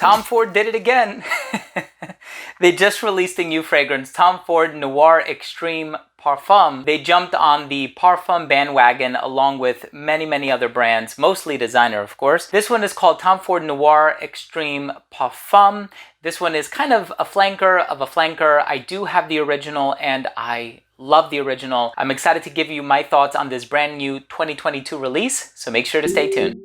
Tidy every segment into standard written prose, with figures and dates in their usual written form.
Tom Ford did it again. They just released a new fragrance, Tom Ford Noir Extreme Parfum. They jumped on the Parfum bandwagon along with many other brands, mostly designer, of course. This one is called Tom Ford Noir Extreme Parfum. This one is kind of a flanker of a flanker. I do have the original and I love the original. I'm excited to give you my thoughts on this brand new 2022 release, so make sure to stay tuned.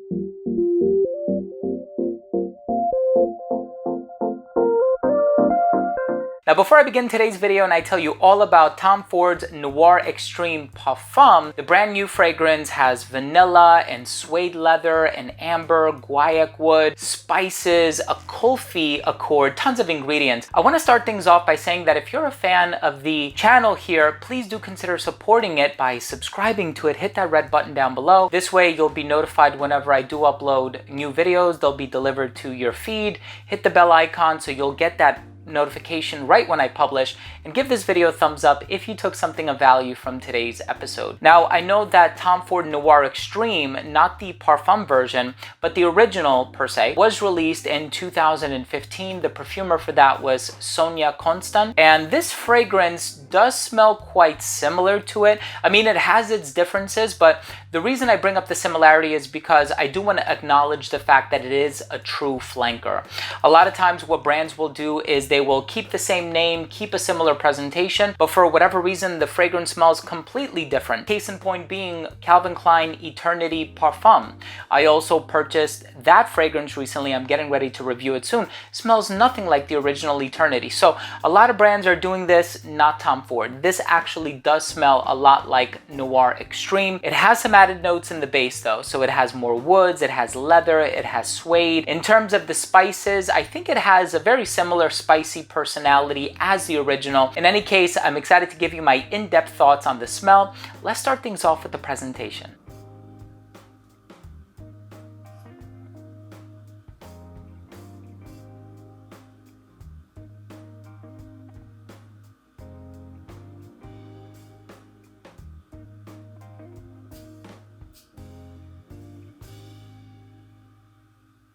Now, before I begin today's video and I tell you all about Tom Ford's Noir Extreme Parfum, the brand new fragrance has vanilla and suede leather and amber, guaiac wood, spices, a kulfi accord, tons of ingredients. I want to start things off by saying that if you're a fan of the channel here, please do consider supporting it by subscribing to it. Hit that red button down below. This way you'll be notified whenever I do upload new videos. They'll be delivered to your feed. Hit the bell icon so you'll get that notification right when I publish, and give this video a thumbs up if you took something of value from today's episode. Now, I know that Tom Ford Noir Extreme, not the Parfum version, but the original per se, was released in 2015. The perfumer for that was Sonia Constant, and this fragrance does smell quite similar to it. I mean, it has its differences, but the reason I bring up the similarity is because I do want to acknowledge the fact that it is a true flanker. A lot of times what brands will do is they will keep the same name, keep a similar presentation, but for whatever reason, the fragrance smells completely different. Case in point being Calvin Klein Eternity Parfum. I also purchased that fragrance recently. I'm getting ready to review it soon. Smells nothing like the original Eternity. So a lot of brands are doing this, not Tom Ford. This actually does smell a lot like Noir Extreme. It has some added notes in the base though. So it has more woods, it has leather, it has suede. In terms of the spices, I think it has a very similar spicy personality as the original. In any case, I'm excited to give you my in-depth thoughts on the smell. Let's start things off with the presentation.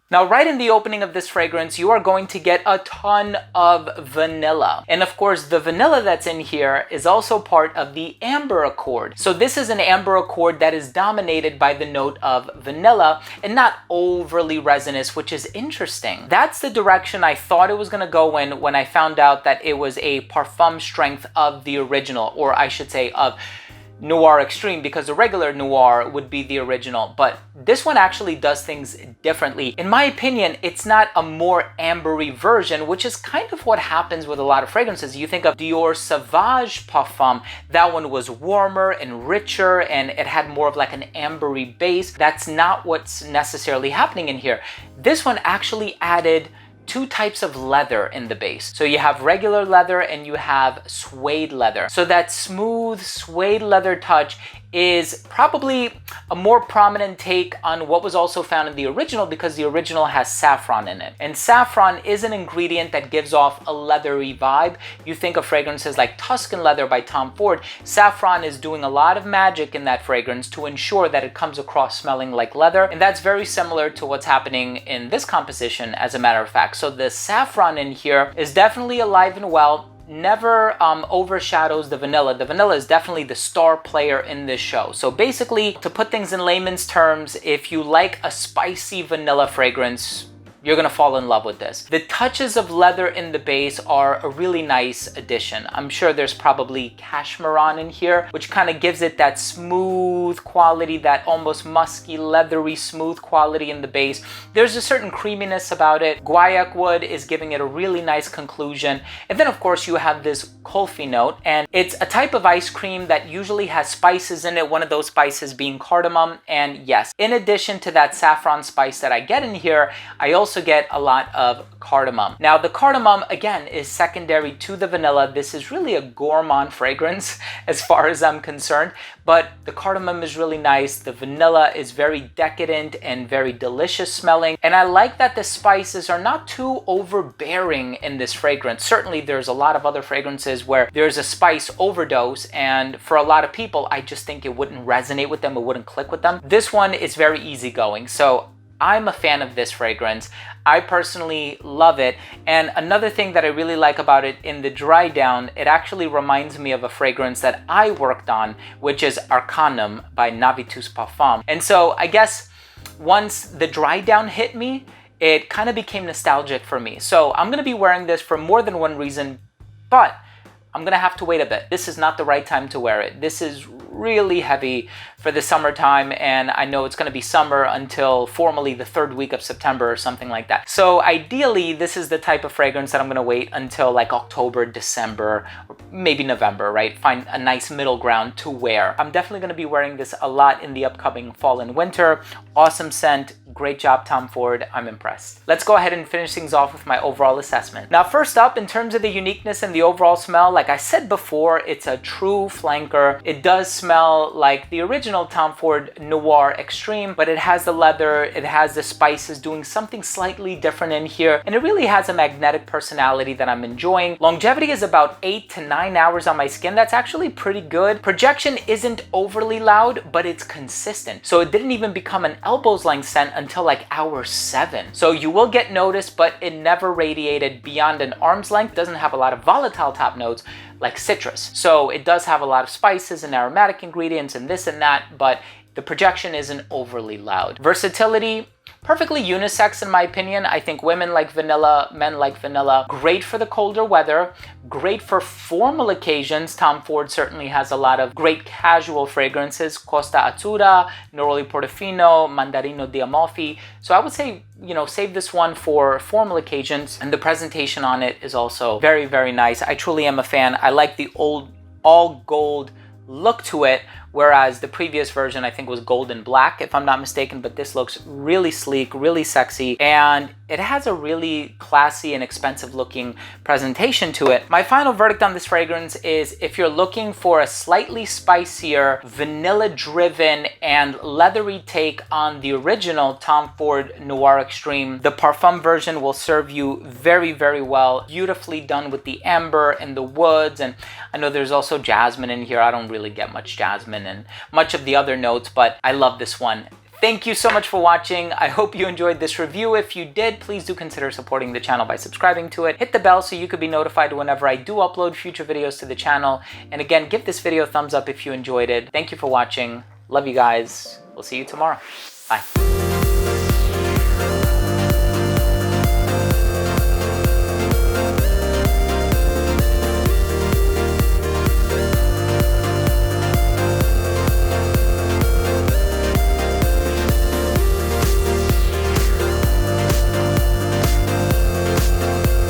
Now, right in the opening of this fragrance, you are going to get a ton of vanilla. And of course, the vanilla that's in here is also part of the amber accord. So this is an amber accord that is dominated by the note of vanilla and not overly resinous, which is interesting. That's the direction I thought it was going to go in when I found out that it was a parfum strength of the original, or I should say of Noir Extreme, because the regular Noir would be the original, but this one actually does things differently. In my opinion, it's not a more ambery version, which is kind of what happens with a lot of fragrances. You think of Dior Sauvage Parfum, that one was warmer and richer and it had more of like an ambery base. That's not what's necessarily happening in here. This one actually added two types of leather in the base. So you have regular leather and you have suede leather. So that smooth suede leather touch is probably a more prominent take on what was also found in the original, because the original has saffron in it. And saffron is an ingredient that gives off a leathery vibe. You think of fragrances like Tuscan Leather by Tom Ford. Saffron is doing a lot of magic in that fragrance to ensure that it comes across smelling like leather. And that's very similar to what's happening in this composition, as a matter of fact. So the saffron in here is definitely alive and well. Never overshadows the vanilla. The vanilla is definitely the star player in this show. So basically, to put things in layman's terms, if you like a spicy vanilla fragrance, you're gonna fall in love with this. The touches of leather in the base are a really nice addition. I'm sure there's probably cashmeran in here, which kind of gives it that smooth quality, that almost musky, leathery, smooth quality in the base. There's a certain creaminess about it. Guaiac wood is giving it a really nice conclusion. And then of course you have this kulfi note, and it's a type of ice cream that usually has spices in it, one of those spices being cardamom. And yes, in addition to that saffron spice that I get in here, I also get a lot of cardamom. Now the cardamom again is secondary to the vanilla. This is really a gourmand fragrance as far as I'm concerned, but the cardamom is really nice. The vanilla is very decadent and very delicious smelling, and I like that the spices are not too overbearing in this fragrance. Certainly there's a lot of other fragrances where there's a spice overdose, and for a lot of people I just think it wouldn't resonate with them, it wouldn't click with them. This one is very easygoing, so I'm a fan of this fragrance. I personally love it. And another thing that I really like about it in the dry down, it actually reminds me of a fragrance that I worked on, which is Arcanum by Navitus Parfum. And so I guess once the dry down hit me, it kind of became nostalgic for me. So I'm gonna be wearing this for more than one reason, but I'm gonna have to wait a bit. This is not the right time to wear it. This is really heavy for the summertime, and I know it's gonna be summer until formally the 3rd week of September or something like that. So ideally, this is the type of fragrance that I'm gonna wait until like October, December, or maybe November, right? Find a nice middle ground to wear. I'm definitely gonna be wearing this a lot in the upcoming fall and winter. Awesome scent, great job, Tom Ford, I'm impressed. Let's go ahead and finish things off with my overall assessment. Now, first up, in terms of the uniqueness and the overall smell, like I said before, it's a true flanker. It does smell like the original Tom Ford Noir Extreme, but it has the leather, it has the spices doing something slightly different in here, and it really has a magnetic personality that I'm enjoying. Longevity is about 8 to 9 hours on my skin. That's actually pretty good. Projection isn't overly loud, but it's consistent. So it didn't even become an elbows length scent until like hour 7. So you will get noticed, but it never radiated beyond an arm's length. It doesn't have a lot of volatile top notes like citrus. So it does have a lot of spices and aromatic ingredients and this and that, but the projection isn't overly loud. Versatility, perfectly unisex in my opinion. I think women like vanilla, men like vanilla. Great for the colder weather, great for formal occasions. Tom Ford certainly has a lot of great casual fragrances. Costa Azzurra, Neroli Portofino, Mandarino di Amalfi. So I would say, you know, save this one for formal occasions, and the presentation on it is also very, very nice. I truly am a fan. I like the old all gold look to it, whereas the previous version I think was gold and black if I'm not mistaken, but this looks really sleek, really sexy, and it has a really classy and expensive looking presentation to it. My final verdict on this fragrance is if you're looking for a slightly spicier, vanilla driven and leathery take on the original Tom Ford Noir Extreme, the Parfum version will serve you very, very well. Beautifully done with the amber and the woods, and I know there's also jasmine in here. I don't really get much jasmine and much of the other notes, but I love this one. Thank you so much for watching. I hope you enjoyed this review. If you did, please do consider supporting the channel by subscribing to it. Hit the bell so you could be notified whenever I do upload future videos to the channel. And again, give this video a thumbs up if you enjoyed it. Thank you for watching. Love you guys. We'll see you tomorrow. Bye.